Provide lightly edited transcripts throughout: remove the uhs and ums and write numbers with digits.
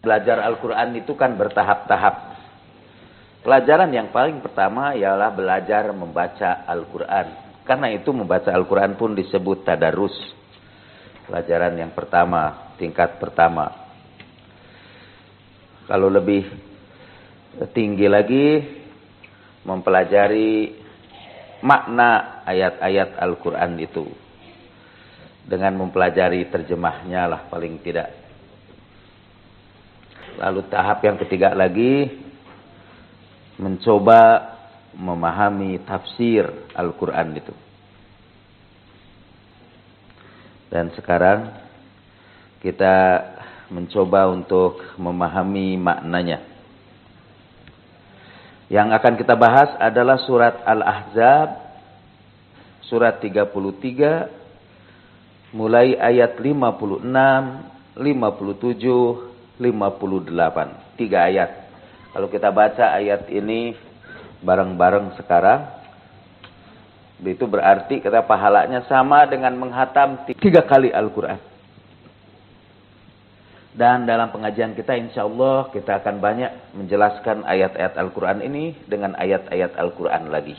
Belajar Al-Quran itu kan bertahap-tahap. Pelajaran yang paling pertama ialah belajar membaca Al-Quran. Karena itu membaca Al-Quran pun disebut tadarus. Pelajaran yang pertama, tingkat pertama. Kalau lebih tinggi lagi, mempelajari makna ayat-ayat Al-Quran itu. Dengan mempelajari terjemahnya lah paling tidak. Lalu tahap yang ketiga lagi, mencoba memahami tafsir Al-Quran itu. Dan sekarang kita mencoba untuk memahami maknanya. Yang akan kita bahas adalah surat Al-Ahzab, surat 33, mulai ayat 56, 57, 58. 3 ayat. Kalau kita baca ayat ini bareng-bareng sekarang, itu berarti kita pahalanya sama dengan menghatam 3 kali Al-Quran. Dan dalam pengajian kita insya Allah kita akan banyak menjelaskan ayat-ayat Al-Quran ini dengan ayat-ayat Al-Quran lagi.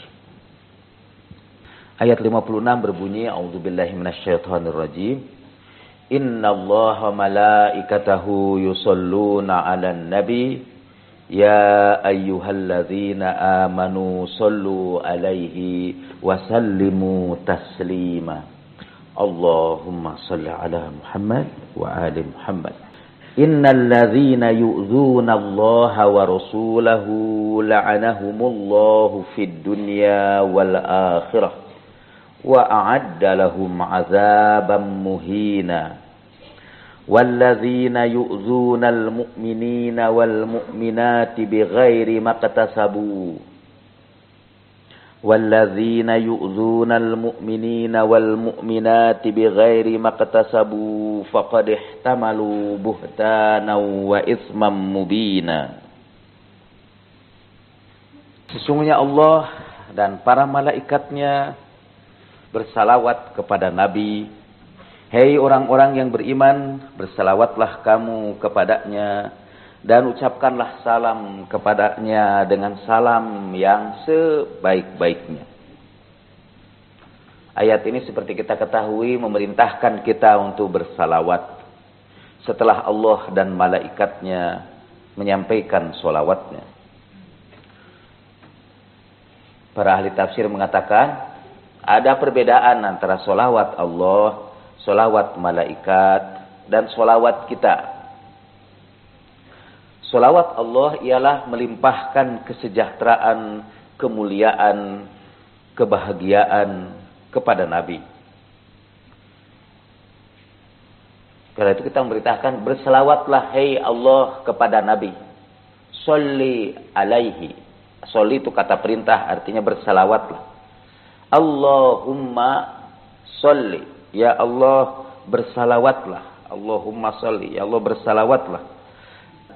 Ayat 56 berbunyi, A'udzubillahi minasyaitonirrajim. Innallaha malaikatahu yusholluna 'alan nabi ya ayyuhalladzina amanu shollu 'alaihi wa sallimu taslima. Allahumma shalli 'ala Muhammad wa ali Muhammad. Innalladzina yu'dzuna Allaha wa rasulahu la'anahumullahu fid dunya wal akhirah. Wa a'adda lahum 'adzaban muhina. Walladzina yu'dzunal mu'minina wal mu'minati bighairi maqtasabu. Walladzina yu'dzunal mu'minina wal mu'minati bighairi maqtasabu faqad ihtamalu buhtanan wa itsman mubina. Sesungguhnya Allah dan para malaikatnya bersalawat kepada Nabi. Hei orang-orang yang beriman, bersalawatlah kamu kepadanya dan ucapkanlah salam kepadanya dengan salam yang sebaik-baiknya. Ayat ini seperti kita ketahui memerintahkan kita untuk bersalawat setelah Allah dan malaikatnya menyampaikan sholawatnya. Para ahli tafsir mengatakan ada perbedaan antara sholawat Allah, sholawat malaikat, dan sholawat kita. Sholawat Allah ialah melimpahkan kesejahteraan, kemuliaan, kebahagiaan kepada Nabi. Karena itu kita memberitakan berselawatlah hei Allah kepada Nabi. Sholli alaihi. Sholli itu kata perintah, artinya berselawatlah. Allahumma sholli, ya Allah bersalawatlah. Allahumma sholli, ya Allah bersalawatlah.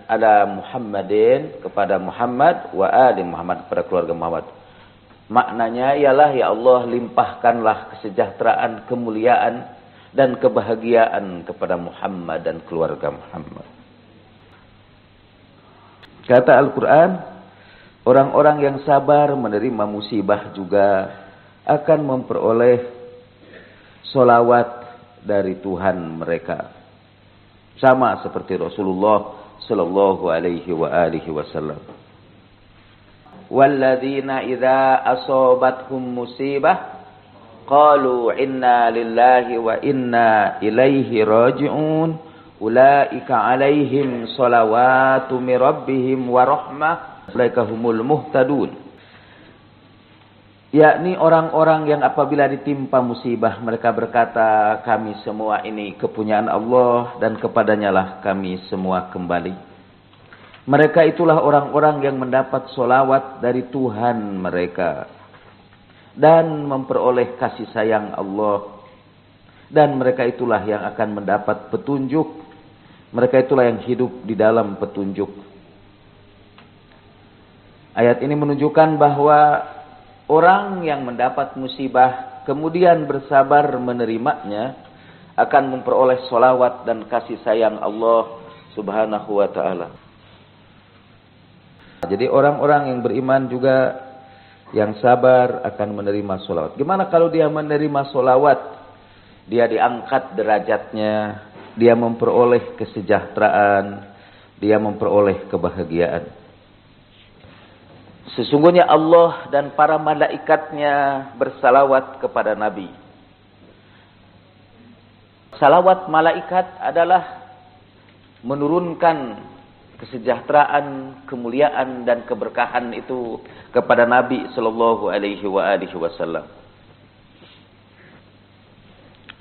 Ada Muhammadin kepada Muhammad, wa ali Muhammad kepada keluarga Muhammad. Maknanya ialah ya Allah limpahkanlah kesejahteraan, kemuliaan dan kebahagiaan kepada Muhammad dan keluarga Muhammad. Kata Al-Quran, orang-orang yang sabar menerima musibah juga akan memperoleh solawat dari Tuhan mereka. Sama seperti Rasulullah sallallahu alaihi wa alihi wasallam. Walladzina idza asabathum musibah qalu inna lillahi wa inna ilaihi raji'un ulaika alaihim salawatu mir rabbihim wa rahmah ulaika humul muhtadun. Yakni orang-orang yang apabila ditimpa musibah mereka berkata, kami semua ini kepunyaan Allah dan kepadanya lah kami semua kembali. Mereka itulah orang-orang yang mendapat solawat dari Tuhan mereka dan memperoleh kasih sayang Allah. Dan mereka itulah yang akan mendapat petunjuk. Mereka itulah yang hidup di dalam petunjuk. Ayat ini menunjukkan bahwa orang yang mendapat musibah kemudian bersabar menerimanya akan memperoleh solawat dan kasih sayang Allah Subhanahu wa ta'ala. Jadi orang-orang yang beriman juga yang sabar akan menerima solawat. Gimana kalau dia menerima solawat? Dia diangkat derajatnya, dia memperoleh kesejahteraan, dia memperoleh kebahagiaan. Sesungguhnya Allah dan para malaikatnya bersalawat kepada Nabi. Salawat malaikat adalah menurunkan kesejahteraan, kemuliaan dan keberkahan itu kepada Nabi sallallahu alaihi wasallam.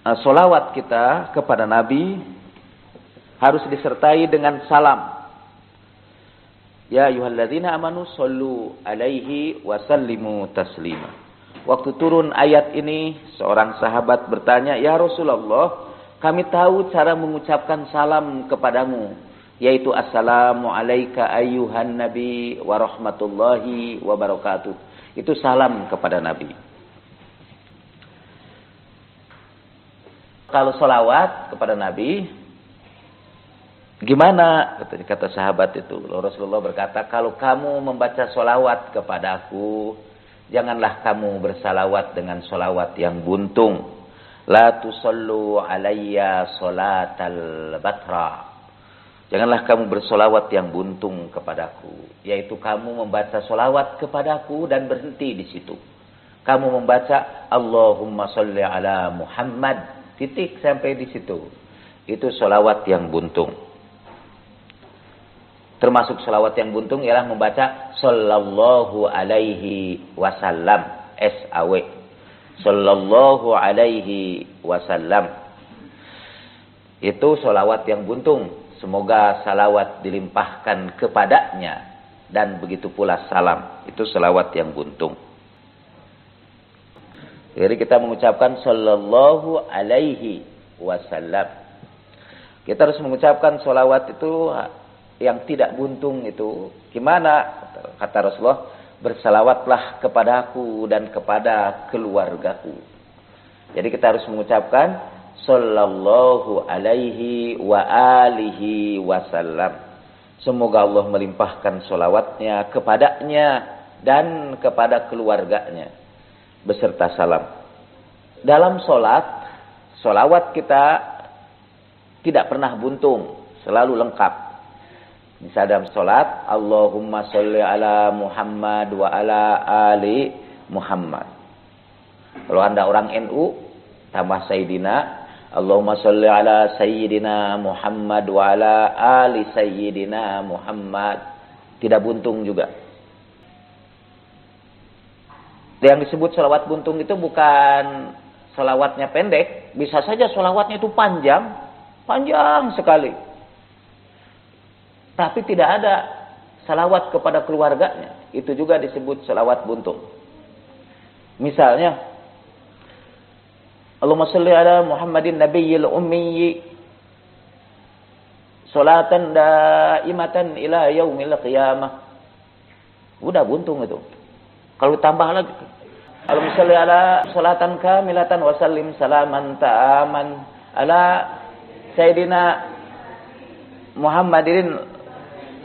Salawat kita kepada Nabi harus disertai dengan salam. Ya ayyuhalladzina amanu shollu alaihi wa sallimu taslima. Waktu turun ayat ini, seorang sahabat bertanya, "Ya Rasulullah, kami tahu cara mengucapkan salam kepadamu, yaitu assalamu alayka ayyuhan nabi wa rahmatullahi wa barakatuh." Itu salam kepada Nabi. Kalau salawat kepada Nabi, gimana? Kata sahabat itu. Rasulullah berkata, kalau kamu membaca salawat kepadaku, janganlah kamu bersalawat dengan salawat yang buntung. La tusallu alayya salatal batra. Janganlah kamu bersolawat yang buntung kepadaku. Yaitu kamu membaca solawat kepadaku dan berhenti di situ. Kamu membaca Allahumma salli ala Muhammad. Titik sampai di situ. Itu solawat yang buntung. Termasuk solawat yang buntung ialah membaca sallallahu alaihi wasallam. SAW. Sallallahu alaihi wasallam. Itu solawat yang buntung. Semoga salawat dilimpahkan kepadanya. Dan begitu pula salam. Itu salawat yang buntung. Jadi kita mengucapkan sallallahu alaihi wasallam. Kita harus mengucapkan salawat itu yang tidak buntung itu. Gimana? Kata Rasulullah, bersalawatlah kepadaku dan kepada keluargaku. Jadi kita harus mengucapkan sallallahu alaihi wa alihi wasallam. Semoga Allah melimpahkan salawatnya kepadanya dan kepada keluarganya beserta salam. Dalam solat, solawat kita tidak pernah buntung, selalu lengkap. Misalnya dalam solat, Allahumma sholli ala Muhammad wa ala ali Muhammad. Kalau Anda orang NU, tambah Sayyidina, Allahumma sholli ala Sayyidina Muhammad wa ala ali Sayyidina Muhammad. Tidak buntung juga. Yang disebut salawat buntung itu bukan salawatnya pendek. Bisa saja salawatnya itu panjang. Panjang sekali. Tapi tidak ada salawat kepada keluarganya. Itu juga disebut salawat buntung. Misalnya, Allahumma salli ala Muhammadin nabiyyil ummi salatan daimatan ila yaumil qiyamah. Udah buntung itu. Kalau tambah lagi, Allahumma sholli ala salatan kamilatan wa sallim salaman ta'aman ala Sayyidina Muhammadin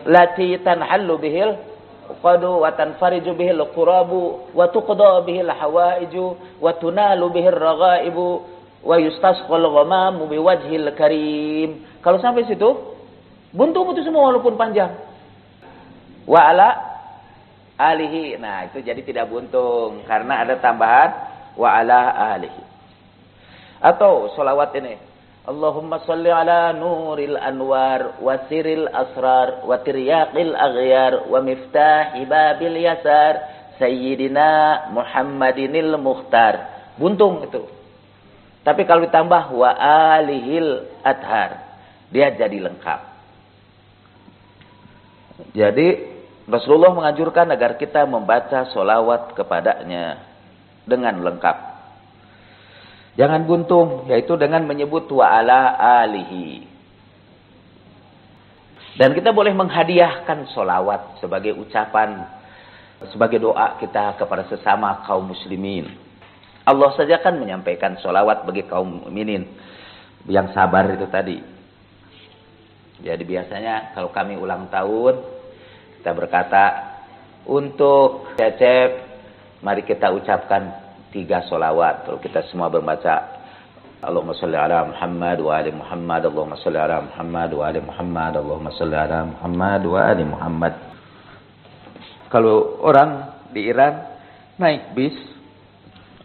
lati tanhallu bihil qadu wa tanfariju bihil qurabu wa tuqda bihil hawaiju wa tunalu bihil raghaibu wa yustasqal ghamamu biwajhil karim. Kalau sampai situ, buntung itu semua walaupun panjang. Wa ala alihi. Nah, itu jadi tidak buntung karena ada tambahan wa ala alihi. Atau selawat ini, Allahumma sholli ala nuril anwar wa siril asrar wa tiryaqil aghyar wa miftahi babil yasar sayyidina Muhammadinil mukhtar. Buntung itu. Tapi kalau ditambah wa alihil adhar, dia jadi lengkap. Jadi Rasulullah menganjurkan agar kita membaca solawat kepadanya dengan lengkap. Jangan buntung, yaitu dengan menyebut wa ala alihi. Dan kita boleh menghadiahkan solawat sebagai ucapan, sebagai doa kita kepada sesama kaum muslimin. Allah saja kan menyampaikan solawat bagi kaum mukminin yang sabar itu tadi. Jadi biasanya kalau kami ulang tahun, kita berkata, untuk Cecep, mari kita ucapkan 3 sholawat. Kalau kita semua membaca, Allahumma sholli ala Muhammad wa ali Muhammad, Allahumma sholli ala Muhammad wa ali Muhammad, Allahumma sholli ala Muhammad wa ali Muhammad. Kalau orang di Iran naik bis,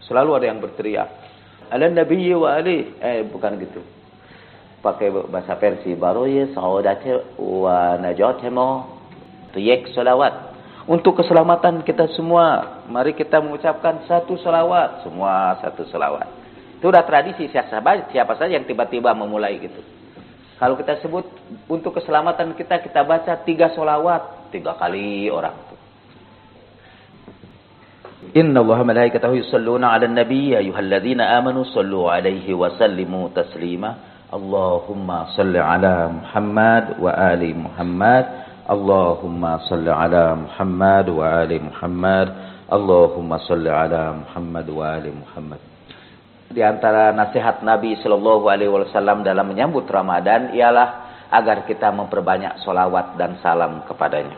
selalu ada yang berteriak, ala nabiyyi wa ali. Bukan gitu. Pakai bahasa Persia, baroye saudate wa najatemo, tuyek sholawat. Untuk keselamatan kita semua, mari kita mengucapkan 1 sholawat. Semua 1 sholawat. Itu udah tradisi, siapa saja yang tiba-tiba memulai gitu. Kalau kita sebut untuk keselamatan kita, kita baca 3 sholawat. 3 kali orang. Inna Allaha malaikatahu yusalluna 'alan nabi ya ayyuhalladzina amanu sallu 'alaihi wa sallimu taslima. Allahumma salli 'ala Muhammad wa ali Muhammad. Allahumma salli 'ala Muhammad wa ali Muhammad. Allahumma salli 'ala Muhammad wa ali Muhammad. Di antara nasihat Nabi sallallahu alaihi wasallam dalam menyambut Ramadan ialah agar kita memperbanyak sholawat dan salam kepadanya.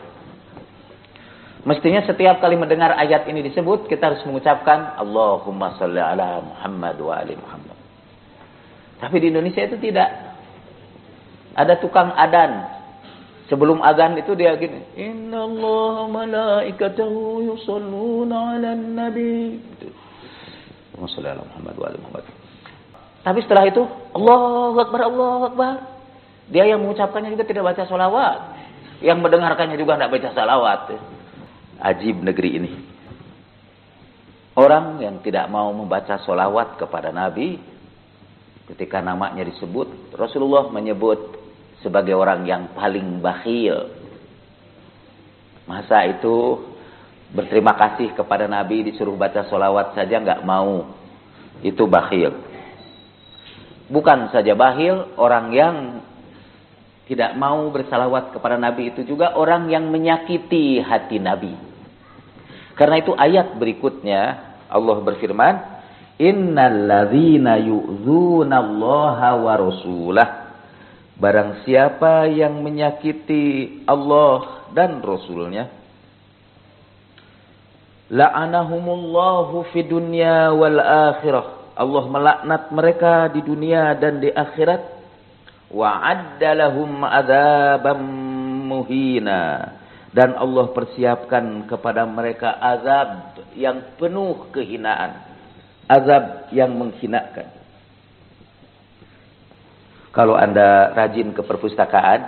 Mestinya setiap kali mendengar ayat ini disebut, kita harus mengucapkan Allahumma sholli ala Muhammad wa ali Muhammad. Tapi di Indonesia itu tidak. Ada tukang adan. Sebelum azan itu dia gini, Inna Allah malaikatahu yusalluna ala nabi. Allahumma sholli ala Muhammad wa ali Muhammad. Tapi setelah itu, Allahu Akbar, Allahu Akbar. Dia yang mengucapkannya juga tidak baca sholawat. Yang mendengarkannya juga tidak baca salawat. Ajib negeri ini. Orang yang tidak mau membaca sholawat kepada Nabi, ketika namanya disebut, Rasulullah menyebut sebagai orang yang paling bakhil. Masa itu berterima kasih kepada Nabi disuruh baca sholawat saja nggak mau. Itu bakhil. Bukan saja bakhil, orang yang tidak mau bersalawat kepada Nabi itu juga orang yang menyakiti hati Nabi. Karena itu ayat berikutnya Allah berfirman, Innal ladzina yu'dzunallaha wa rasulah. Barang siapa yang menyakiti Allah dan Rasulnya, la'anahumullahu fid dunya wal akhirah. Allah melaknat mereka di dunia dan di akhirat. Wa addalahum adzabam muhina. Dan Allah persiapkan kepada mereka azab yang penuh kehinaan. Azab yang menghinakan. Kalau Anda rajin ke perpustakaan,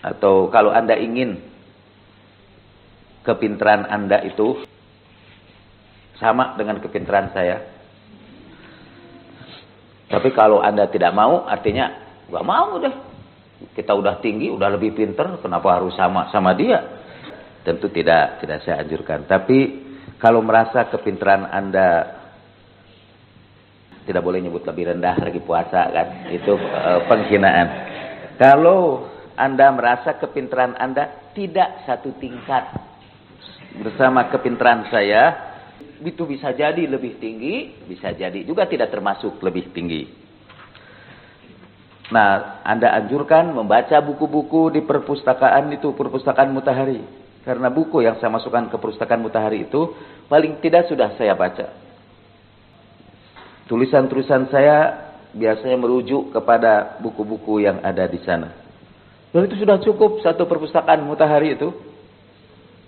atau kalau Anda ingin kepintaran Anda itu sama dengan kepintaran saya. Tapi kalau Anda tidak mau, artinya gak mau deh. Kita udah tinggi, udah lebih pintar, kenapa harus sama dia? Tentu tidak saya anjurkan. Tapi kalau merasa kepintaran Anda, tidak boleh nyebut lebih rendah lagi puasa kan, itu penghinaan. Kalau Anda merasa kepintaran Anda tidak satu tingkat bersama kepintaran saya, itu bisa jadi lebih tinggi, bisa jadi juga tidak termasuk lebih tinggi. Nah, Anda anjurkan membaca buku-buku di perpustakaan itu, perpustakaan Mutahari. Karena buku yang saya masukkan ke perpustakaan Mutahari itu, paling tidak sudah saya baca. Tulisan-tulisan saya biasanya merujuk kepada buku-buku yang ada di sana. Dan itu sudah cukup satu perpustakaan Mutahari itu.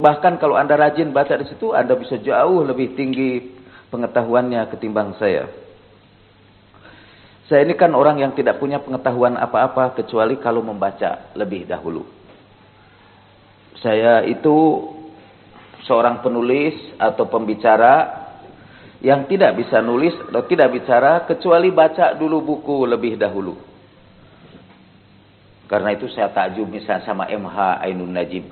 Bahkan kalau Anda rajin baca di situ, Anda bisa jauh lebih tinggi pengetahuannya ketimbang saya. Saya ini kan orang yang tidak punya pengetahuan apa-apa kecuali kalau membaca lebih dahulu. Saya itu seorang penulis atau pembicara yang tidak bisa nulis atau tidak bicara kecuali baca dulu buku lebih dahulu. Karena itu saya takjub misalnya sama MH Ainun Najib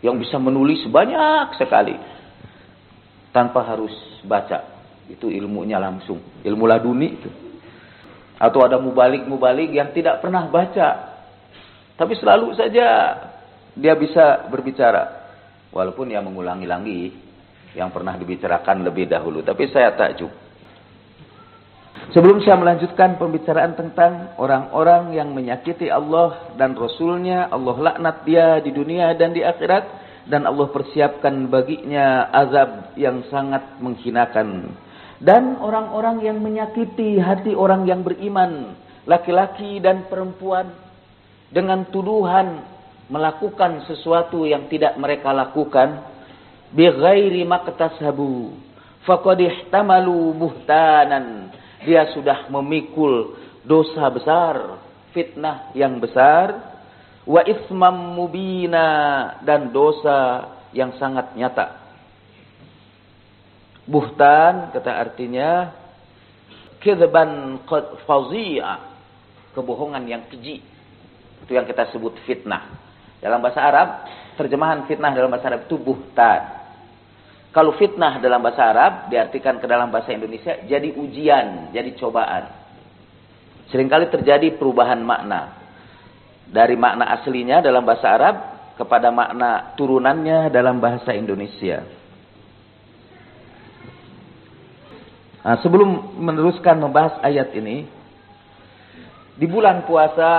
yang bisa menulis banyak sekali tanpa harus baca. Itu ilmunya langsung, ilmu laduni itu. Atau ada mubalik-mubalik yang tidak pernah baca. Tapi selalu saja dia bisa berbicara. Walaupun dia mengulangi-langi yang pernah dibicarakan lebih dahulu. Tapi saya takjub. Sebelum saya melanjutkan pembicaraan tentang orang-orang yang menyakiti Allah dan Rasulnya, Allah laknat dia di dunia dan di akhirat, dan Allah persiapkan baginya azab yang sangat menghinakan. Dan orang-orang yang menyakiti hati orang yang beriman, laki-laki dan perempuan, dengan tuduhan melakukan sesuatu yang tidak mereka lakukan, bighairi maktasabu faqad ihtamalu buhtanan, dia sudah memikul dosa besar, fitnah yang besar, wa itsmam mubina, dan dosa yang sangat nyata. Buhtan kata artinya kadzban fadhi'a, kebohongan yang keji. Itu yang kita sebut fitnah. Dalam bahasa Arab, terjemahan fitnah dalam bahasa Arab itu buhtan. Kalau fitnah dalam bahasa Arab diartikan ke dalam bahasa Indonesia jadi ujian, jadi cobaan. Seringkali terjadi perubahan makna. Dari makna aslinya dalam bahasa Arab kepada makna turunannya dalam bahasa Indonesia. Nah, sebelum meneruskan membahas ayat ini, di bulan puasa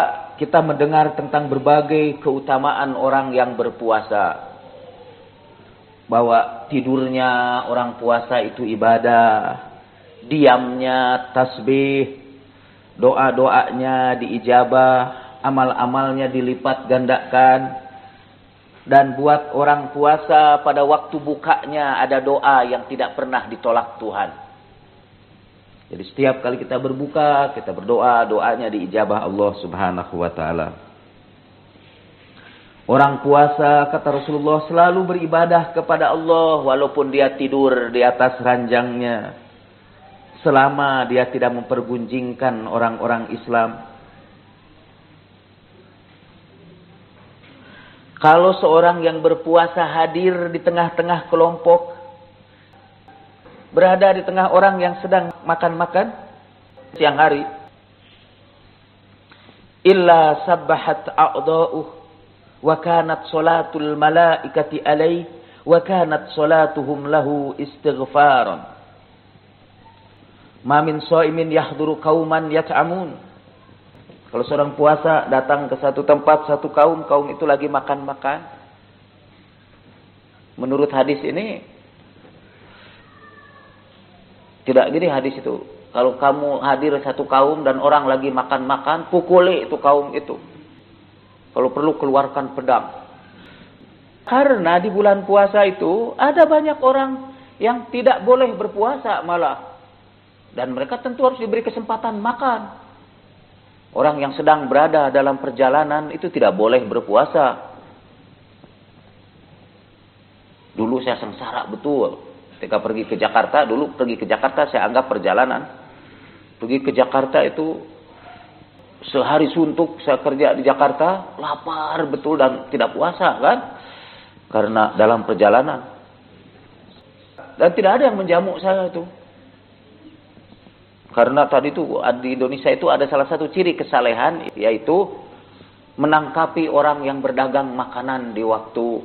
kita mendengar tentang berbagai keutamaan orang yang berpuasa. Bahwa tidurnya orang puasa itu ibadah, diamnya tasbih, doa-doanya diijabah, amal-amalnya dilipat gandakan. Dan buat orang puasa pada waktu bukanya ada doa yang tidak pernah ditolak Tuhan. Jadi setiap kali kita berbuka, kita berdoa, doanya diijabah Allah Subhanahu wa taala. Orang puasa, kata Rasulullah, selalu beribadah kepada Allah walaupun dia tidur di atas ranjangnya. Selama dia tidak mempergunjingkan orang-orang Islam. Kalau seorang yang berpuasa hadir di tengah-tengah kelompok, berada di tengah orang yang sedang makan-makan siang hari, illa sabbahat a'da'uh wa kanat salatul malaikati alaih wa kanat salatuhum lahu istighfaran. Ma min shaimin yahduru qauman yat'amun. Kalau seorang puasa datang ke satu tempat, satu kaum itu lagi makan-makan. Menurut hadis ini tidak gini hadis itu. Kalau kamu hadir satu kaum dan orang lagi makan-makan, pukuli itu kaum itu. Kalau perlu keluarkan pedang. Karena di bulan puasa itu ada banyak orang yang tidak boleh berpuasa malah. Dan mereka tentu harus diberi kesempatan makan. Orang yang sedang berada dalam perjalanan itu tidak boleh berpuasa. Dulu saya sengsara betul. Ketika pergi ke Jakarta, saya anggap perjalanan. Pergi ke Jakarta itu sehari suntuk saya kerja di Jakarta, lapar betul dan tidak puasa kan? Karena dalam perjalanan. Dan tidak ada yang menjamu saya itu. Karena tadi itu di Indonesia itu ada salah satu ciri kesalehan, yaitu menangkapi orang yang berdagang makanan di waktu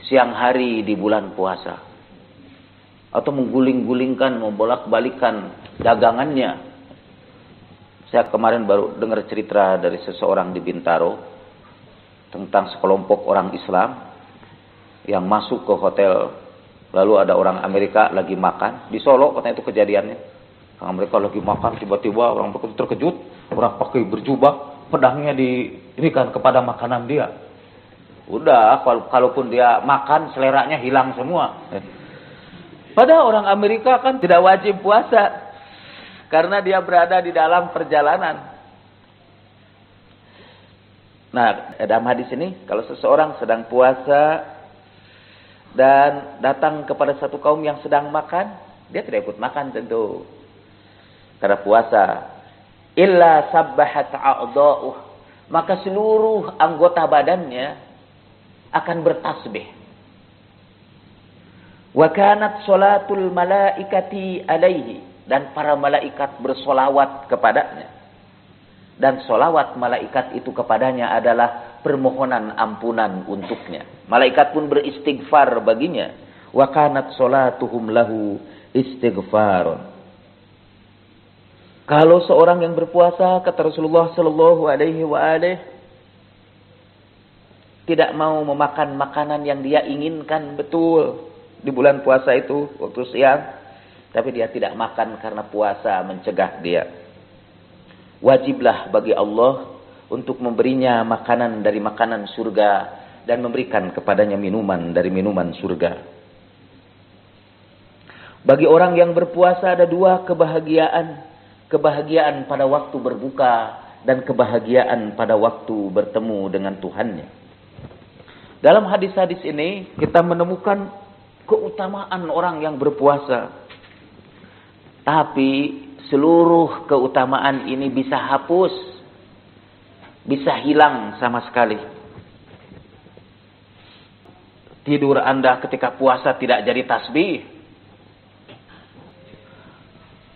siang hari di bulan puasa. Atau mengguling-gulingkan, membolak-balikan dagangannya. Saya kemarin baru dengar cerita dari seseorang di Bintaro tentang sekelompok orang Islam yang masuk ke hotel. Lalu ada orang Amerika lagi makan. Di Solo katanya itu kejadiannya. Orang Amerika lagi makan, tiba-tiba orang terkejut. Orang pakai berjubah, pedangnya diberikan kepada makanan dia. Udah, kalaupun dia makan, seleranya hilang semua. Padahal orang Amerika kan tidak wajib puasa. Karena dia berada di dalam perjalanan. Nah, dalam hadis ini, kalau seseorang sedang puasa dan datang kepada satu kaum yang sedang makan, dia tidak ikut makan tentu. Karena puasa. Illa sabbahat a'da'uh. Maka seluruh anggota badannya akan bertasbih. Wa kanat salatul malaikati alaihi. Dan para malaikat bersolawat kepadanya. Dan solawat malaikat itu kepadanya adalah permohonan ampunan untuknya. Malaikat pun beristighfar baginya. Wa kanat solatuhum lahu istighfarun. Kalau seorang yang berpuasa, kata Rasulullah sallallahu alaihi wasallam, tidak mau memakan makanan yang dia inginkan betul di bulan puasa itu waktu siang, tapi dia tidak makan karena puasa mencegah dia. Wajiblah bagi Allah untuk memberinya makanan dari makanan surga dan memberikan kepadanya minuman dari minuman surga. Bagi orang yang berpuasa ada dua kebahagiaan. Kebahagiaan pada waktu berbuka dan kebahagiaan pada waktu bertemu dengan Tuhannya. Dalam hadis-hadis ini kita menemukan keutamaan orang yang berpuasa. Tapi seluruh keutamaan ini bisa hapus, bisa hilang sama sekali. Tidur Anda ketika puasa tidak jadi tasbih.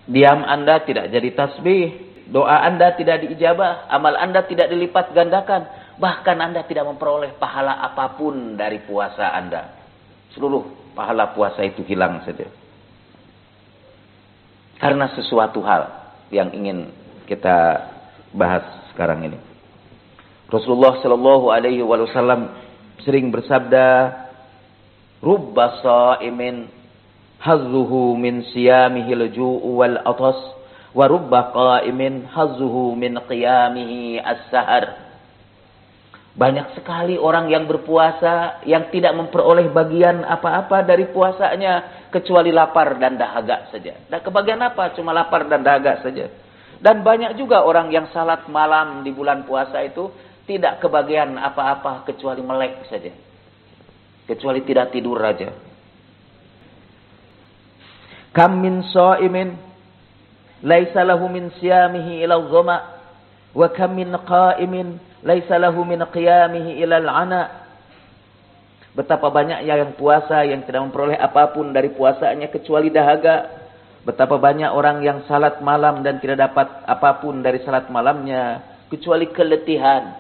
Diam Anda tidak jadi tasbih. Doa Anda tidak diijabah. Amal Anda tidak dilipat gandakan. Bahkan Anda tidak memperoleh pahala apapun dari puasa Anda. Seluruh pahala puasa itu hilang saja. Karena sesuatu hal yang ingin kita bahas sekarang ini. Rasulullah sallallahu alaihi wasallam sering bersabda, "Rubba sha'imin hazzuhu min siyamihil ju'u wal atas wa rubba qa'imin hazzuhu min qiyamihi as-sahar." Banyak sekali orang yang berpuasa yang tidak memperoleh bagian apa-apa dari puasanya kecuali lapar dan dahaga saja. Dan kebagian apa? Cuma lapar dan dahaga saja. Dan banyak juga orang yang salat malam di bulan puasa itu tidak kebagian apa-apa kecuali melek saja. Kecuali tidak tidur saja. Kam min sha'imin laisa lahu min siyamihi ila dhama wa kam min qa'imin laisa lahu min qiyamihi ila al-'ana. Betapa banyaknya yang puasa yang tidak memperoleh apapun dari puasanya kecuali dahaga. Betapa banyak orang yang salat malam dan tidak dapat apapun dari salat malamnya kecuali keletihan.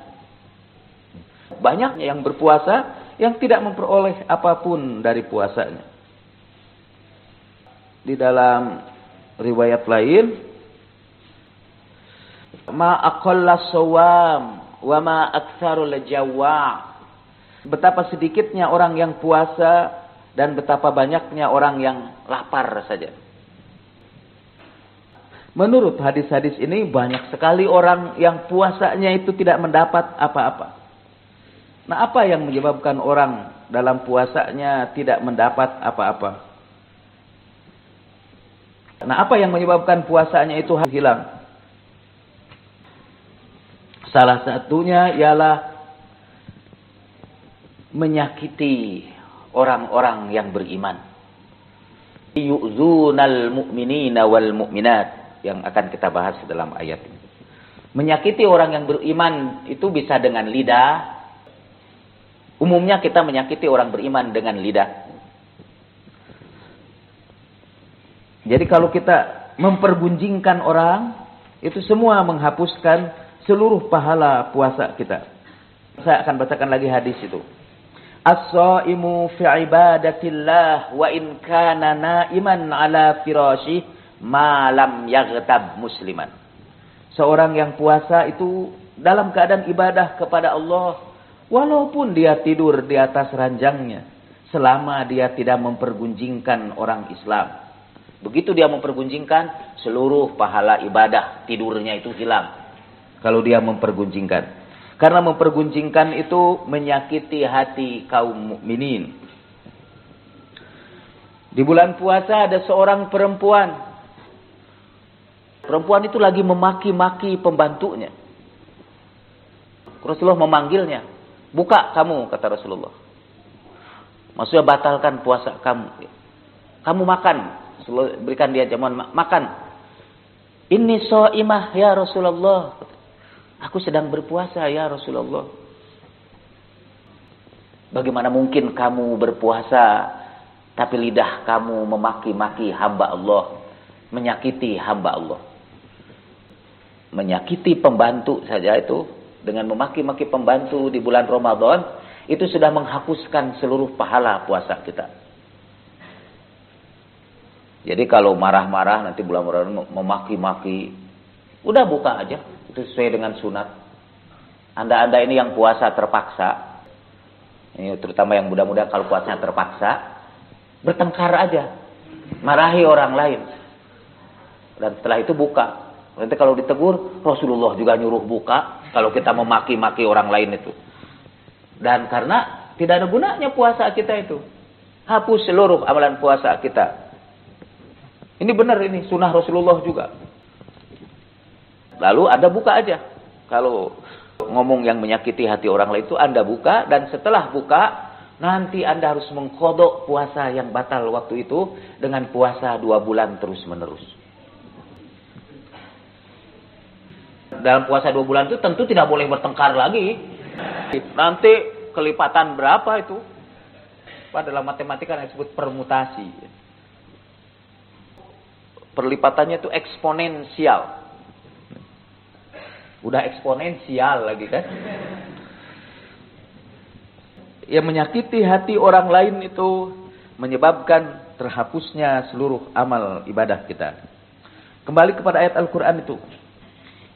Banyaknya yang berpuasa yang tidak memperoleh apapun dari puasanya. Di dalam riwayat lain, ma aqalla shawam wa ma aktsarul jawwa'. Betapa sedikitnya orang yang puasa dan betapa banyaknya orang yang lapar saja. Menurut hadis-hadis ini banyak sekali orang yang puasanya itu tidak mendapat apa-apa. Nah, apa yang menyebabkan orang dalam puasanya tidak mendapat apa-apa? Nah, apa yang menyebabkan puasanya itu hilang? Salah satunya ialah menyakiti orang-orang yang beriman. Yu'zunal mu'minina wal mu'minat yang akan kita bahas dalam ayat ini. Menyakiti orang yang beriman itu bisa dengan lidah. Umumnya kita menyakiti orang beriman dengan lidah. Jadi kalau kita mempergunjingkan orang, itu semua menghapuskan seluruh pahala puasa kita. Saya akan bacakan lagi hadis itu. As-shaimu fi ibadatillah wa in kana naiman ala firasyih ma lam yaghtab musliman. Seorang yang puasa itu dalam keadaan ibadah kepada Allah walaupun dia tidur di atas ranjangnya selama dia tidak mempergunjingkan orang Islam. Begitu dia mempergunjingkan, seluruh pahala ibadah tidurnya itu hilang. Kalau dia mempergunjingkan. Karena mempergunjingkan itu menyakiti hati kaum mukminin. Di bulan puasa ada seorang perempuan. Perempuan itu lagi memaki-maki pembantunya. Rasulullah memanggilnya. Buka kamu, kata Rasulullah. Maksudnya batalkan puasa kamu. Kamu makan. Berikan dia jamuan makan. Inni shaimah ya Rasulullah. Aku sedang berpuasa ya Rasulullah. Bagaimana mungkin kamu berpuasa tapi lidah kamu memaki-maki hamba Allah, menyakiti hamba Allah. Menyakiti pembantu saja itu dengan memaki-maki pembantu di bulan Ramadan itu sudah menghapuskan seluruh pahala puasa kita. Jadi kalau marah-marah nanti bulan Ramadan memaki-maki Udah buka aja, itu sesuai dengan sunat. Anda ini yang puasa terpaksa, ini terutama yang muda-muda kalau puasanya terpaksa, bertengkar aja, marahi orang lain, dan setelah itu buka. Nanti kalau ditegur, Rasulullah juga nyuruh buka kalau kita memaki-maki orang lain itu. Dan karena tidak ada gunanya puasa kita itu, hapus seluruh amalan puasa kita. Ini benar, ini sunnah Rasulullah juga. Lalu Anda buka aja. Kalau ngomong yang menyakiti hati orang lain itu Anda buka, dan setelah buka nanti Anda harus mengkodok puasa yang batal waktu itu dengan puasa 2 bulan terus menerus. Dalam puasa 2 bulan itu tentu tidak boleh bertengkar lagi. Nanti kelipatan berapa itu? Pada dalam matematika yang disebut permutasi. Perlipatannya itu eksponensial. Udah eksponensial lagi kan. Yang menyakiti hati orang lain itu menyebabkan terhapusnya seluruh amal ibadah kita. Kembali kepada ayat Al-Quran itu.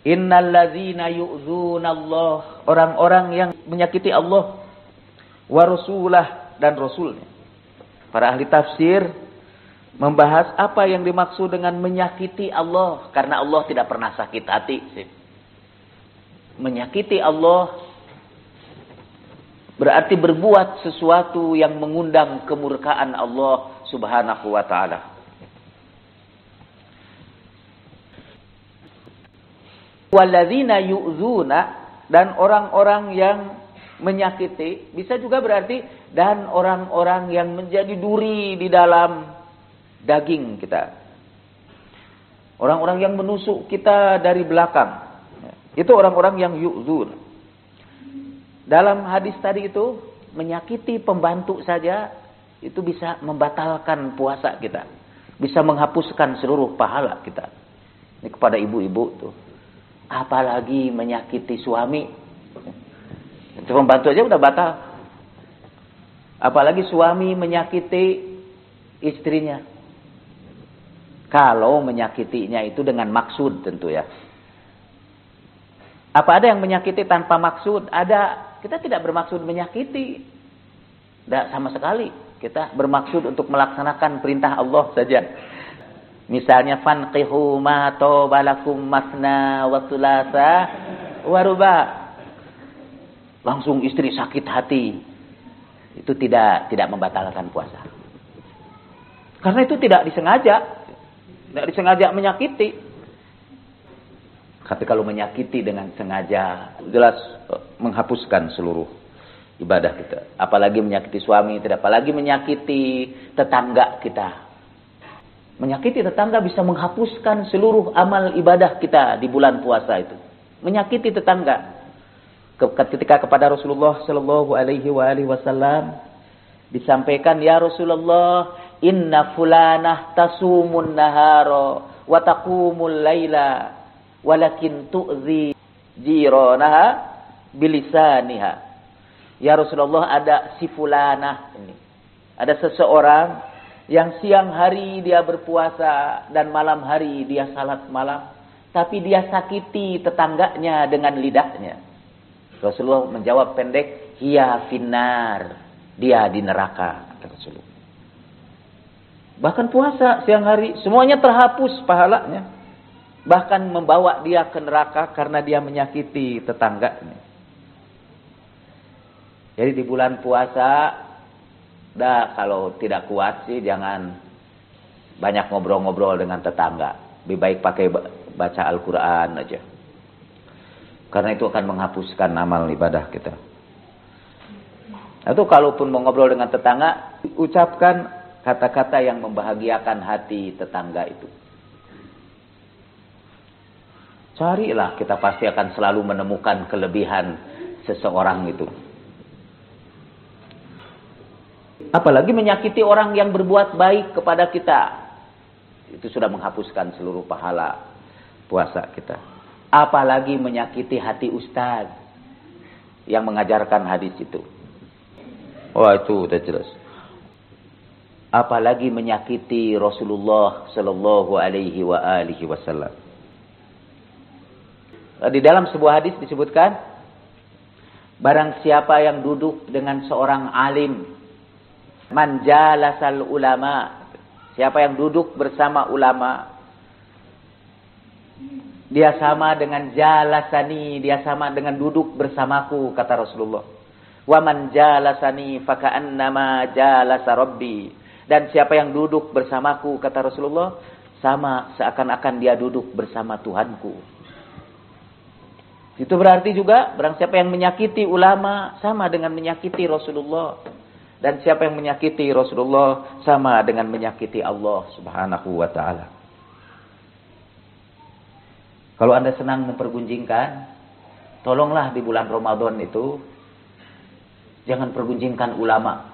Innal ladzina yu'dzunallah, orang-orang yang menyakiti Allah wa rasulah dan rasulnya. Para ahli tafsir membahas apa yang dimaksud dengan menyakiti Allah, karena Allah tidak pernah sakit hati. Menyakiti Allah berarti berbuat sesuatu yang mengundang kemurkaan Allah Subhanahu wa taala. Walladzina yu'dzuna, dan orang-orang yang menyakiti, bisa juga berarti dan orang-orang yang menjadi duri di dalam daging kita. Orang-orang yang menusuk kita dari belakang. Itu orang-orang yang yu'dzun. Dalam hadis tadi itu, menyakiti pembantu saja itu bisa membatalkan puasa kita. Bisa menghapuskan seluruh pahala kita. Ini kepada ibu-ibu tuh. Apalagi menyakiti suami. Itu pembantu aja udah batal. Apalagi suami menyakiti istrinya. Kalau menyakitinya itu dengan maksud tentu ya. Apa ada yang menyakiti tanpa maksud? Ada. Kita tidak bermaksud menyakiti. Tidak sama sekali. Kita bermaksud untuk melaksanakan perintah Allah saja. Misalnya fanqihu ma tobalakum masna wa thulatha wa ruba. Langsung istri sakit hati. Itu tidak membatalkan puasa. Karena itu tidak disengaja. Tidak disengaja menyakiti. Tapi kalau menyakiti dengan sengaja, jelas menghapuskan seluruh ibadah kita. Apalagi menyakiti suami, tidak apalagi menyakiti tetangga kita. Menyakiti tetangga bisa menghapuskan seluruh amal ibadah kita di bulan puasa itu. Menyakiti tetangga. Ketika kepada Rasulullah Shallallahu Alaihi Wasallam disampaikan, ya Rasulullah, inna fulanah tasumun nahara wa taqumul laila walakin tu'zi jiranaha bilisaniha. Ya Rasulullah, ada si fulanah ini. Ada seseorang yang siang hari dia berpuasa dan malam hari dia salat malam, tapi dia sakiti tetangganya dengan lidahnya. Rasulullah menjawab pendek, hiya finnar, dia di neraka, kata Rasulullah. Bahkan puasa siang hari semuanya terhapus pahalanya, bahkan membawa dia ke neraka karena dia menyakiti tetangganya. Jadi di bulan puasa, kalau tidak kuat sih jangan banyak ngobrol-ngobrol dengan tetangga. Lebih baik pakai baca Al-Quran aja. Karena itu akan menghapuskan amal ibadah kita. Atau kalaupun mau ngobrol dengan tetangga, ucapkan kata-kata yang membahagiakan hati tetangga itu. Carilah, kita pasti akan selalu menemukan kelebihan seseorang itu. Apalagi menyakiti orang yang berbuat baik kepada kita. Itu sudah menghapuskan seluruh pahala puasa kita. Apalagi menyakiti hati ustaz yang mengajarkan hadis itu. Wah, itu udah jelas. Apalagi menyakiti Rasulullah Sallallahu Alaihi Wasallam. Di dalam sebuah hadis disebutkan, barang siapa yang duduk dengan seorang alim, man jalasal ulama, siapa yang duduk bersama ulama, dia sama dengan jalasani, dia sama dengan duduk bersamaku, kata Rasulullah. Wa man jalasani faka'annama jalasa rabbi. Dan siapa yang duduk bersamaku, kata Rasulullah, sama seakan-akan dia duduk bersama Tuhanku. Itu berarti juga, barang siapa yang menyakiti ulama, sama dengan menyakiti Rasulullah. Dan siapa yang menyakiti Rasulullah, sama dengan menyakiti Allah subhanahu wa ta'ala. Kalau Anda senang mempergunjingkan, tolonglah di bulan Ramadan itu, jangan pergunjingkan ulama.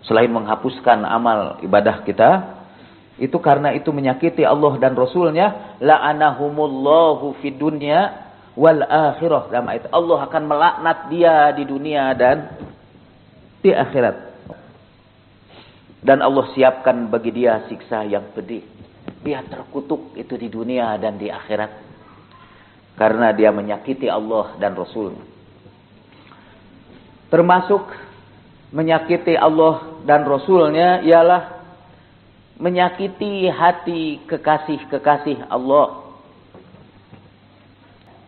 Selain menghapuskan amal ibadah kita, itu karena itu menyakiti Allah dan Rasulnya, la'anahumullahu fid dunya wal akhirah. Dalam ayat Allah akan melaknat dia di dunia dan di akhirat. Dan Allah siapkan bagi dia siksa yang pedih. Dia terkutuk itu di dunia dan di akhirat. Karena dia menyakiti Allah dan Rasulnya. Termasuk menyakiti Allah dan Rasulnya ialah menyakiti hati kekasih-kekasih Allah.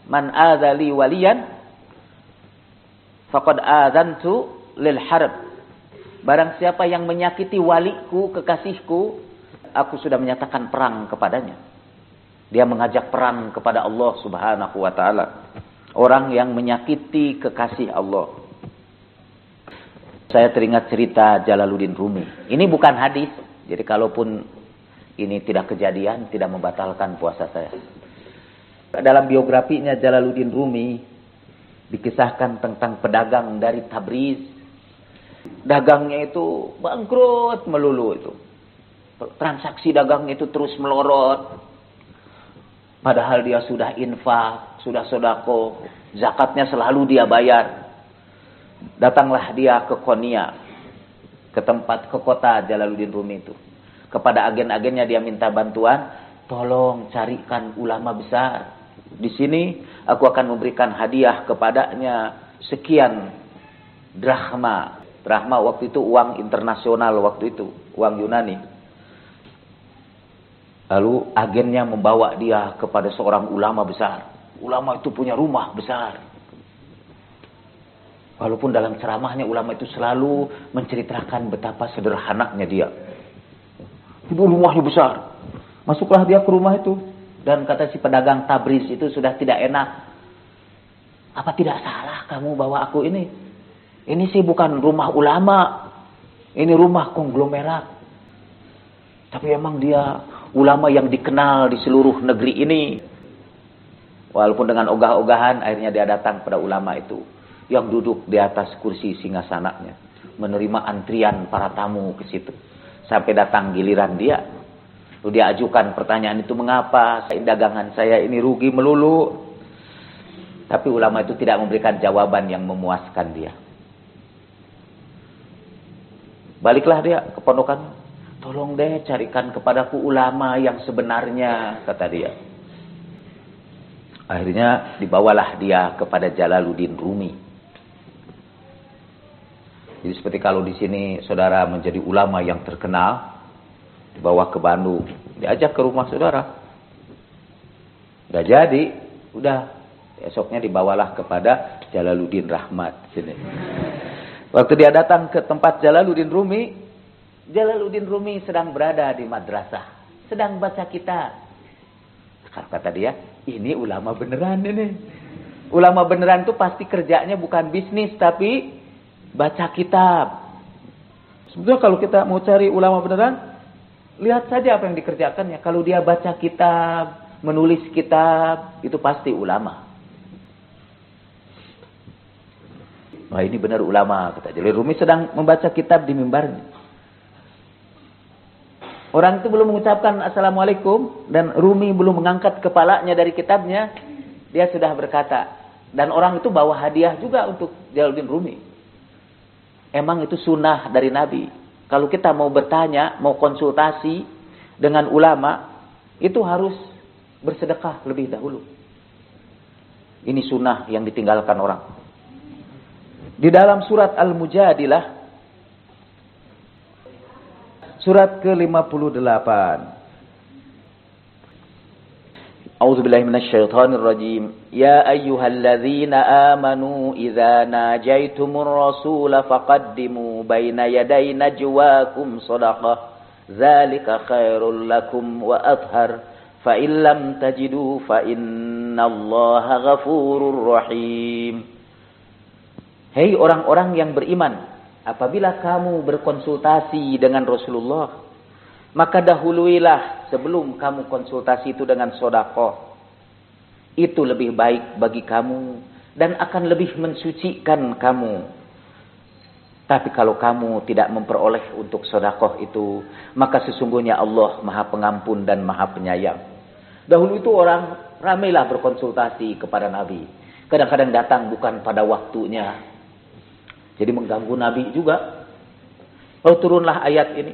Man adzali waliyan faqad adzantu lil harb. Barang siapa yang menyakiti waliku, kekasihku, aku sudah menyatakan perang kepadanya. Dia mengajak perang kepada Allah subhanahu wa ta'ala. Orang yang menyakiti kekasih Allah. Saya teringat cerita Jalaluddin Rumi. Ini bukan hadis. Jadi kalaupun ini tidak kejadian, tidak membatalkan puasa saya. Dalam biografinya Jalaluddin Rumi, dikisahkan tentang pedagang dari Tabriz. Dagangnya itu bangkrut melulu itu. Transaksi dagangnya itu terus melorot. Padahal dia sudah infak, sudah sedekah, zakatnya selalu dia bayar. Datanglah dia ke Konya, ke kota Jalaluddin Rumi itu. Kepada agen-agennya dia minta bantuan, tolong carikan ulama besar. Di sini aku akan memberikan hadiah kepadanya sekian drachma. Drachma waktu itu uang internasional waktu itu, uang Yunani. Lalu agennya membawa dia kepada seorang ulama besar. Ulama itu punya rumah besar. Walaupun dalam ceramahnya ulama itu selalu menceritakan betapa sederhananya dia. Itu rumahnya besar. Masuklah dia ke rumah itu. Dan kata si pedagang Tabriz itu sudah tidak enak. Apa tidak salah kamu bawa aku ini? Ini sih bukan rumah ulama. Ini rumah konglomerat. Tapi emang dia ulama yang dikenal di seluruh negeri ini. Walaupun dengan ogah-ogahan akhirnya dia datang pada ulama itu. Yang duduk di atas kursi singgasananya. Menerima antrian para tamu ke situ. Sampai datang giliran dia. Lalu dia ajukan pertanyaan itu, mengapa dagangan saya ini rugi melulu? Tapi ulama itu tidak memberikan jawaban yang memuaskan dia. Baliklah dia ke pondokan. Tolong deh carikan kepadaku ulama yang sebenarnya, kata dia. Akhirnya dibawalah dia kepada Jalaluddin Rumi. Jadi seperti kalau di sini saudara menjadi ulama yang terkenal, dibawa ke Bandung, diajak ke rumah saudara. Udah jadi, udah esoknya dibawalah kepada Jalaluddin Rahmat sini. Waktu dia datang ke tempat Jalaluddin Rumi sedang berada di madrasah, sedang baca kitab. Kata dia, ini ulama beneran ini. Ulama beneran itu pasti kerjanya bukan bisnis tapi baca kitab. Sebetulnya kalau kita mau cari ulama beneran, lihat saja apa yang dikerjakannya. Kalau dia baca kitab, menulis kitab, itu pasti ulama. Wah, ini benar ulama, kata Jalaluddin Rumi sedang membaca kitab di mimbarnya. Orang itu belum mengucapkan Assalamualaikum dan Rumi belum mengangkat kepalanya dari kitabnya, dia sudah berkata. Dan orang itu bawa hadiah juga untuk Jalaluddin Rumi. Emang itu sunnah dari Nabi. Kalau kita mau bertanya, mau konsultasi dengan ulama, itu harus bersedekah lebih dahulu. Ini sunnah yang ditinggalkan orang. Di dalam surat Al-Mujadilah, surat ke-58. A'udzubillahi minasyaitonir rajim. Ya ayyuhalladzina amanu idza najaitumur rasula faqaddimu baina yaday najwakum shadaqah. Dzalika khairul lakum wa athhar. Fa in lam tajidu fa innallaha ghafurur rahim. Hei orang-orang yang beriman, apabila kamu berkonsultasi dengan Rasulullah, maka dahuluilah sebelum kamu konsultasi itu dengan sedekah. Itu lebih baik bagi kamu dan akan lebih mensucikan kamu. Tapi kalau kamu tidak memperoleh untuk sedekah itu, maka sesungguhnya Allah Maha Pengampun dan Maha Penyayang. Dahulu itu orang ramailah berkonsultasi kepada Nabi. Kadang-kadang datang bukan pada waktunya. Jadi mengganggu Nabi juga. Lalu turunlah ayat ini.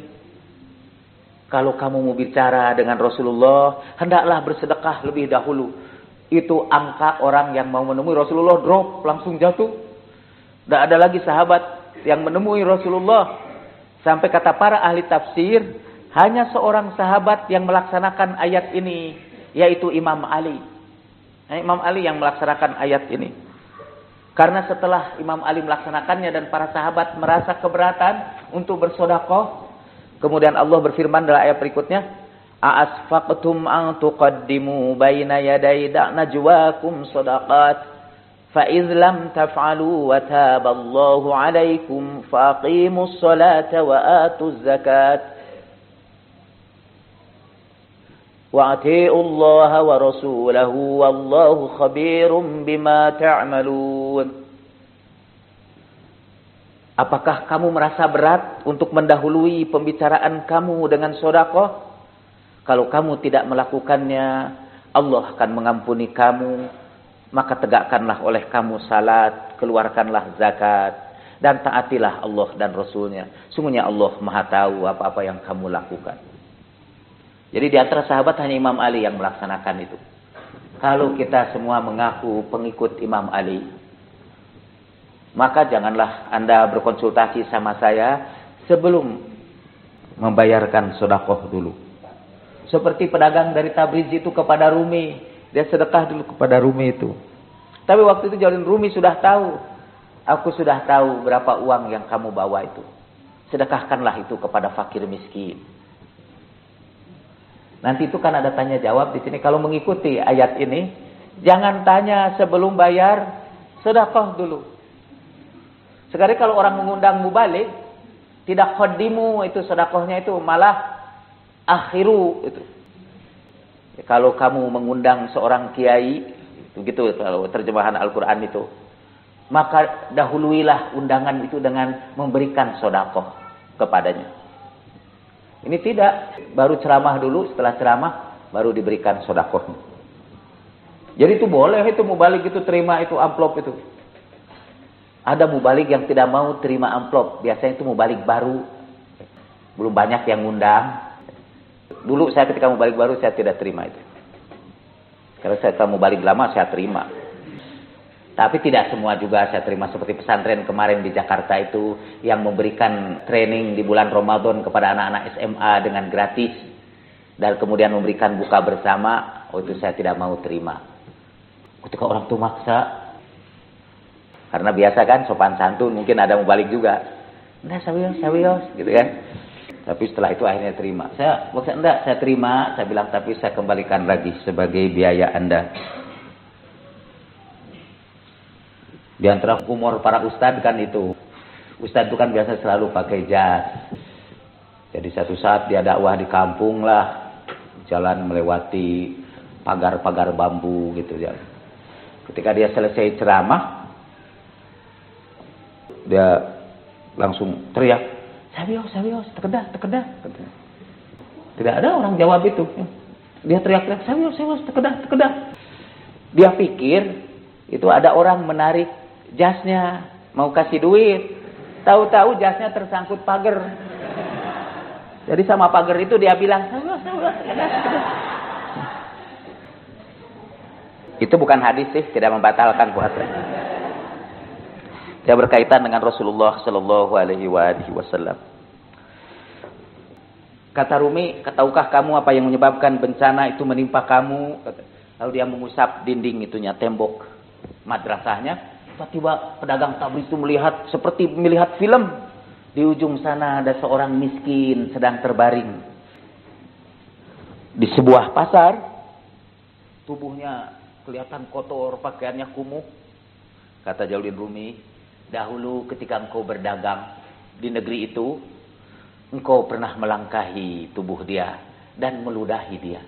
Kalau kamu mau bicara dengan Rasulullah, hendaklah bersedekah lebih dahulu. Itu angka orang yang mau menemui Rasulullah drop, langsung jatuh. Tidak ada lagi sahabat yang menemui Rasulullah. Sampai kata para ahli tafsir, hanya seorang sahabat yang melaksanakan ayat ini, yaitu Imam Ali. Imam Ali yang melaksanakan ayat ini. Karena setelah Imam Ali melaksanakannya dan para sahabat merasa keberatan untuk bersedekah, kemudian Allah berfirman dalam ayat berikutnya, "A'asfaqtum an tuqaddimu baina yaday najwakum shadaqat fa idz lam taf'alu wa taballahu 'alaikum faqimus salata wa atuz zakat wa ati'ullaha wa rasulahu wallahu khabirum bima ta'malun." Apakah kamu merasa berat untuk mendahului pembicaraan kamu dengan sedekah? Kalau kamu tidak melakukannya, Allah akan mengampuni kamu. Maka tegakkanlah oleh kamu salat, keluarkanlah zakat, dan taatilah Allah dan Rasulnya. Sungguhnya Allah Maha tahu apa-apa yang kamu lakukan. Jadi di antara sahabat hanya Imam Ali yang melaksanakan itu. Kalau kita semua mengaku pengikut Imam Ali, maka janganlah Anda berkonsultasi sama saya sebelum membayarkan sedekah dulu. Seperti pedagang dari Tabriz itu kepada Rumi, dia sedekah dulu kepada Rumi itu. Tapi waktu itu Jalil Rumi sudah tahu, aku sudah tahu berapa uang yang kamu bawa itu. Sedekahkanlah itu kepada fakir miskin. Nanti itu kan ada tanya jawab di sini. Kalau mengikuti ayat ini, jangan tanya sebelum bayar, sedekah dulu. Sekali kalau orang mengundang mubalik, tidak qaddimu itu sedekahnya itu, malah akhiru itu. Ya, kalau kamu mengundang seorang kiai, begitu kalau terjemahan Al-Quran itu, maka dahuluilah undangan itu dengan memberikan sedekah kepadanya. Ini tidak, baru ceramah dulu, setelah ceramah baru diberikan sedekah. Jadi itu boleh, itu mubalik itu terima itu amplop itu. Ada mubalik yang tidak mau terima amplop, biasanya itu mubalik baru, belum banyak yang ngundang. Dulu saya ketika mubalik baru saya tidak terima itu. Kalau saya mubalik lama saya terima. Tapi tidak semua juga saya terima, seperti pesantren kemarin di Jakarta itu yang memberikan training di bulan Ramadan kepada anak-anak SMA dengan gratis dan kemudian memberikan buka bersama. Oh, itu saya tidak mau terima. Ketika orang itu maksa, karena biasa kan sopan santun, mungkin ada mubalik juga. Enggak, sawios gitu kan. Tapi setelah itu akhirnya terima. Saya maksudnya enggak, saya terima, saya bilang tapi saya kembalikan lagi sebagai biaya Anda. Di antara humor para ustadz kan itu. Ustadz itu kan biasa selalu pakai jas. Jadi satu saat dia dakwah di kampung lah. Jalan melewati pagar-pagar bambu gitu ya. Ketika dia selesai ceramah, dia langsung teriak, sawios, tekedah. Tidak ada orang jawab itu. Dia teriak-teriak, sawios, tekedah. Dia pikir itu ada orang menarik jasnya, mau kasih duit. Tahu-tahu jasnya tersangkut pagar. Jadi sama pagar itu dia bilang, sawios. Itu bukan hadis sih, tidak membatalkan puasa. Dia berkaitan dengan Rasulullah Shallallahu Alaihi Wasallam. Kata Rumi, tahukah kamu apa yang menyebabkan bencana itu menimpa kamu? Lalu dia mengusap dinding itunya, tembok madrasahnya. Tiba-tiba pedagang tablis itu melihat seperti melihat film. Di ujung sana ada seorang miskin sedang terbaring di sebuah pasar. Tubuhnya kelihatan kotor, pakaiannya kumuh. Kata Jalaluddin Rumi, dahulu ketika engkau berdagang di negeri itu, engkau pernah melangkahi tubuh dia dan meludahi dia.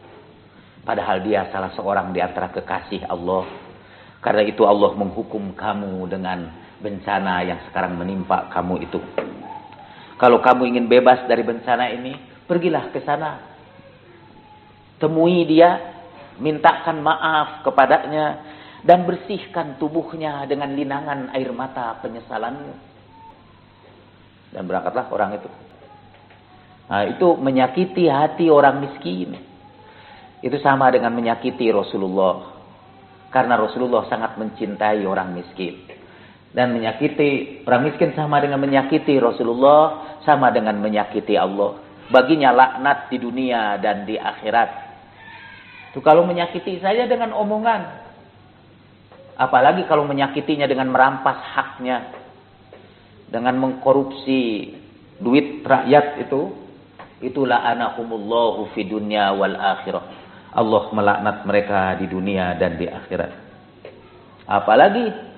Padahal dia salah seorang di antara kekasih Allah. Karena itu Allah menghukum kamu dengan bencana yang sekarang menimpa kamu itu. Kalau kamu ingin bebas dari bencana ini, pergilah ke sana. Temui dia, mintakan maaf kepadanya, dan bersihkan tubuhnya dengan linangan air mata penyesalanmu. Dan berangkatlah orang itu. Nah, itu menyakiti hati orang miskin. Itu sama dengan menyakiti Rasulullah. Karena Rasulullah sangat mencintai orang miskin. Dan menyakiti orang miskin sama dengan menyakiti Rasulullah, sama dengan menyakiti Allah. Baginya laknat di dunia dan di akhirat. Itu kalau menyakiti saja dengan omongan. Apalagi kalau menyakitinya dengan merampas haknya. Dengan mengkorupsi duit rakyat itu. Itulah la'anahumullahu fi dunya wal akhirah. Allah melaknat mereka di dunia dan di akhirat. Apalagi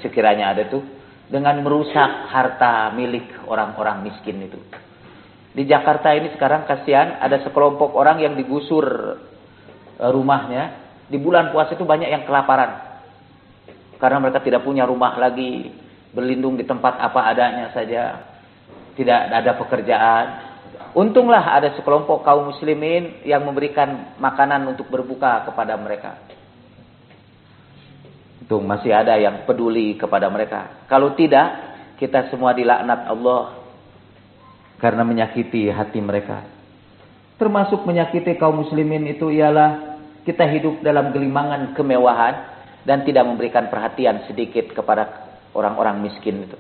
sekiranya ada tuh dengan merusak harta milik orang-orang miskin itu. Di Jakarta ini sekarang kasihan ada sekelompok orang yang digusur rumahnya. Di bulan puasa itu banyak yang kelaparan. Karena mereka tidak punya rumah lagi, berlindung di tempat apa adanya saja. Tidak ada pekerjaan. Untunglah ada sekelompok kaum muslimin yang memberikan makanan untuk berbuka kepada mereka. Untung masih ada yang peduli kepada mereka. Kalau tidak, kita semua dilaknat Allah karena menyakiti hati mereka. Termasuk menyakiti kaum muslimin itu ialah kita hidup dalam gelimangan kemewahan dan tidak memberikan perhatian sedikit kepada orang-orang miskin itu.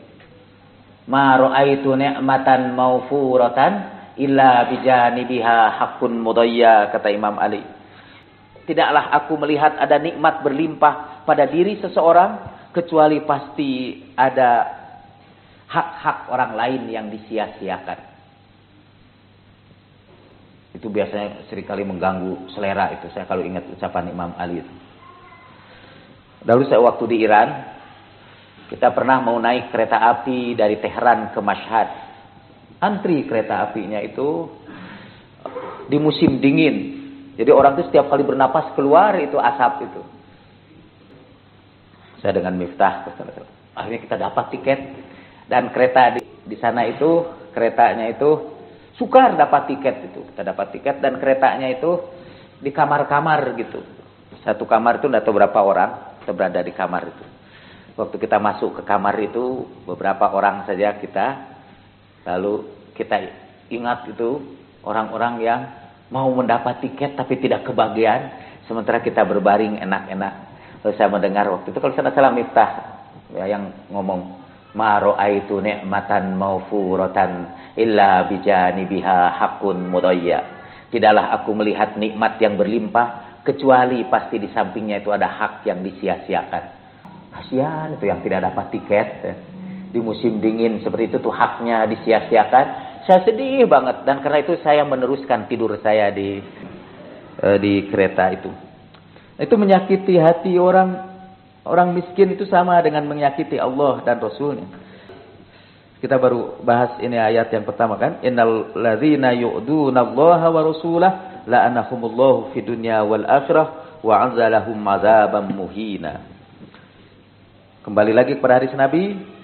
Ma ra'aitu ni'matan mawfuratan illa bijanibiha haqqun mudayya, kata Imam Ali. Tidaklah aku melihat ada nikmat berlimpah pada diri seseorang kecuali pasti ada hak-hak orang lain yang disia-siakan. Itu biasanya seringkali mengganggu selera itu. Saya kalau ingat ucapan Imam Ali itu. Dahulu saya waktu di Iran, kita pernah mau naik kereta api dari Tehran ke Mashhad. Antri kereta apinya itu di musim dingin. Jadi orang itu setiap kali bernapas keluar itu asap itu. Saya dengan Miftah, akhirnya kita dapat tiket. Dan kereta di sana itu, keretanya itu sukar dapat tiket itu. Kita dapat tiket dan keretanya itu di kamar-kamar gitu. Satu kamar itu tidak tahu berapa orang, kita berada di kamar itu. Waktu kita masuk ke kamar itu, beberapa orang saja kita. Lalu kita ingat itu orang-orang yang mau mendapat tiket tapi tidak kebagian. Sementara kita berbaring enak-enak. Lalu saya mendengar waktu itu, kalau saya salah Miftah ya, yang ngomong, ma ra'aitu ni'matan mawfuratan illa bijanibiha haqqun mudayya. Tidaklah aku melihat nikmat yang berlimpah kecuali pasti di sampingnya itu ada hak yang disia-siakan. Kasihan itu yang tidak dapat tiket. Di musim dingin seperti itu tuh haknya disia-siakan. Saya sedih banget dan karena itu saya meneruskan tidur saya di kereta itu. Itu menyakiti hati orang miskin itu sama dengan menyakiti Allah dan Rasulnya. Kita baru bahas ini ayat yang pertama kan, innal ladzina yu'dunallaha wa rasulahu la'anahumullahu fid dunya wal akhirah wa 'adzalahum 'adzaban muhina. Kembali lagi kepada hadis Nabi.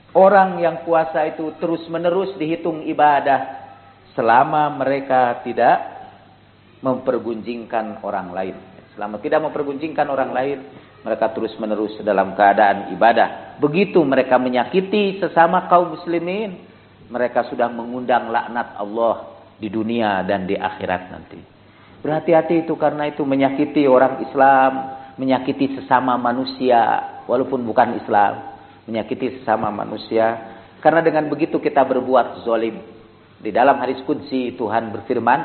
Orang yang puasa itu terus-menerus dihitung ibadah selama mereka tidak mempergunjingkan orang lain. Selama tidak mempergunjingkan orang lain, mereka terus-menerus dalam keadaan ibadah. Begitu mereka menyakiti sesama kaum muslimin, mereka sudah mengundang laknat Allah di dunia dan di akhirat nanti. Berhati-hati itu karena itu menyakiti orang Islam, menyakiti sesama manusia walaupun bukan Islam, menyakiti sesama manusia. Karena dengan begitu kita berbuat zalim. Di dalam hadis qudsi Tuhan berfirman,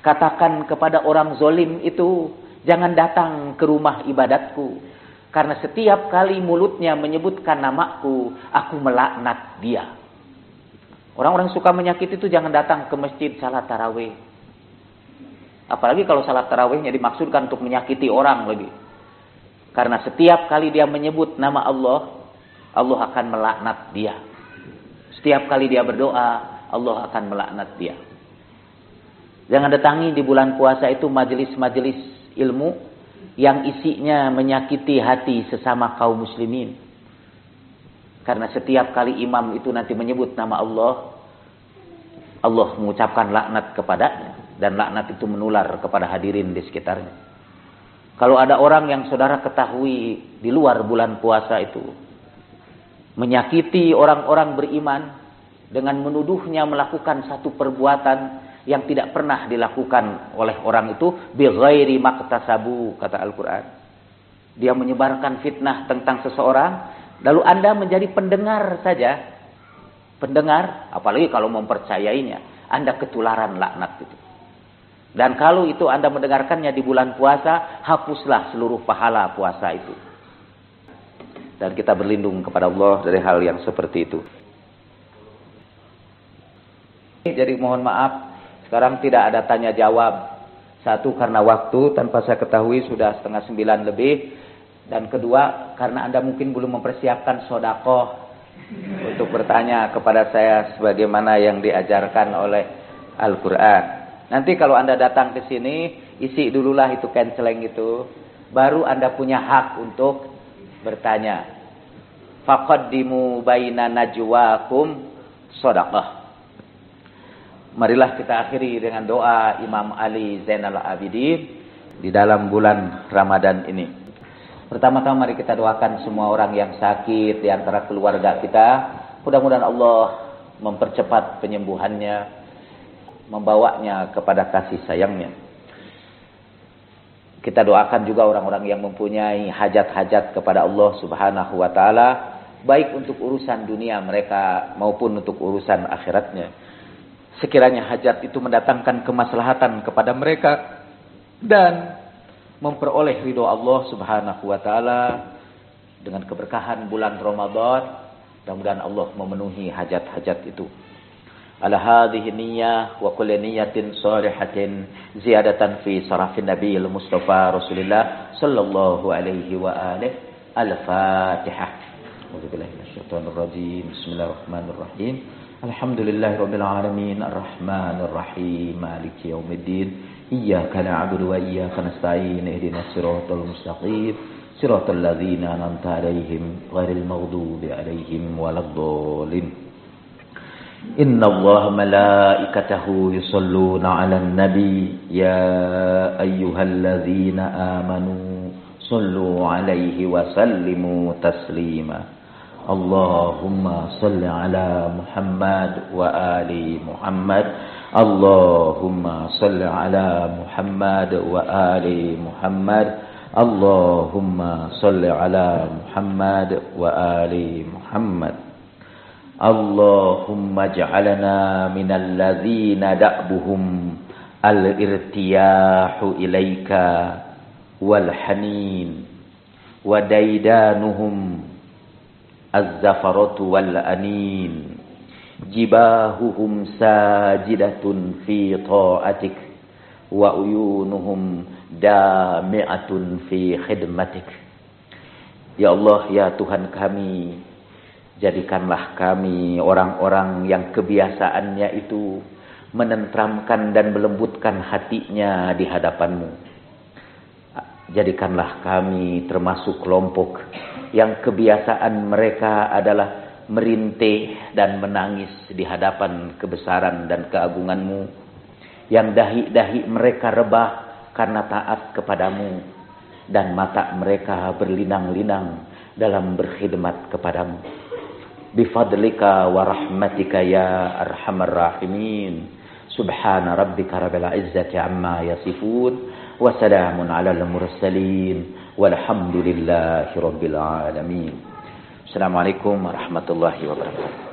katakan kepada orang zalim itu, jangan datang ke rumah ibadatku, karena setiap kali mulutnya menyebutkan namaku, aku melaknat dia. Orang-orang suka menyakiti itu jangan datang ke masjid salat tarawih. Apalagi kalau salat tarawihnya dimaksudkan untuk menyakiti orang lagi. Karena setiap kali dia menyebut nama Allah, Allah akan melaknat dia. Setiap kali dia berdoa, Allah akan melaknat dia. Jangan datangi di bulan puasa itu majelis-majelis ilmu yang isinya menyakiti hati sesama kaum muslimin. Karena setiap kali imam itu nanti menyebut nama Allah, Allah mengucapkan laknat kepadanya. Dan laknat itu menular kepada hadirin di sekitarnya. Kalau ada orang yang saudara ketahui di luar bulan puasa itu menyakiti orang-orang beriman dengan menuduhnya melakukan satu perbuatan yang tidak pernah dilakukan oleh orang itu, bighairi maktasabu, kata Al-Quran. Dia menyebarkan fitnah tentang seseorang, lalu Anda menjadi pendengar saja. Pendengar, apalagi kalau mempercayainya, Anda ketularan laknat itu. Dan kalau itu Anda mendengarkannya di bulan puasa, hapuslah seluruh pahala puasa itu. Dan kita berlindung kepada Allah dari hal yang seperti itu. Jadi mohon maaf, sekarang tidak ada tanya jawab. Satu, karena waktu tanpa saya ketahui sudah 8:30 lebih. Dan kedua, karena Anda mungkin belum mempersiapkan sedekah untuk bertanya kepada saya sebagaimana yang diajarkan oleh Al-Quran. Nanti kalau Anda datang ke sini, isi dululah itu canceling itu, baru Anda punya hak untuk bertanya. Faqaddimu baina najwakum shadaqah. Marilah kita akhiri dengan doa Imam Ali Zainal Abidin di dalam bulan Ramadan ini. Pertama-tama mari kita doakan semua orang yang sakit di antara keluarga kita. Mudah-mudahan Allah mempercepat penyembuhannya, membawanya kepada kasih sayangnya. Kita doakan juga orang-orang yang mempunyai hajat-hajat kepada Allah Subhanahu wa taala, baik untuk urusan dunia mereka maupun untuk urusan akhiratnya. Sekiranya hajat itu mendatangkan kemaslahatan kepada mereka dan memperoleh ridho Allah Subhanahu wa taala dengan keberkahan bulan Ramadan, mudah-mudahan Allah memenuhi hajat-hajat itu. Ala hadhihi niyyah wa kulli niyyatin shalihatin ziyadatan fi sarafin nabiyil mustafa Rasulillah sallallahu alaihi wa alihi. Al-Fatihah. A'udzubillahi minasyaitonir rajim. Bismillahirrahmanirrahim. Alhamdulillahirabbil alamin arrahmanir rahim maliki yaumiddin. Iyyaka na'budu wa iyyaka nasta'in ihdinas siratal mustaqim siratal ladzina an'amta 'alaihim ghairil maghdubi 'alaihim waladdallin. Inna Allah malaikatahu yusalluna 'alan nabi ya ayyuhalladzina amanu sallu 'alaihi wa sallimu taslima. Allahumma salli 'ala Muhammad wa ali Muhammad. Allahumma salli 'ala Muhammad wa ali Muhammad. Allahumma salli 'ala Muhammad wa ali Muhammad. Allahumma ja'alna minal ladzina da'buhum al-irtiyahu ilaika wal hanin wa daidanuhum az-zafaratu wal anin jibahuhum sajidatun fi ta'atik wa uyunuhum dami'atun fi khidmatik. Ya Allah, ya Tuhan kami, jadikanlah kami orang-orang yang kebiasaannya itu menentramkan dan melembutkan hatinya di hadapan-Mu. Jadikanlah kami termasuk kelompok yang kebiasaan mereka adalah merintih dan menangis di hadapan kebesaran dan keagungan-Mu. Yang dahi-dahi mereka rebah karena taat kepadamu dan mata mereka berlinang-linang dalam berkhidmat kepadamu. Bifadlika wa rahmatika ya arhamar rahimin. Subhana rabbika rabbil izzati amma yasifun wa salamun alal mursalin Walhamdulillahirabbil alamin. Assalamualaikum warahmatullahi wabarakatuh.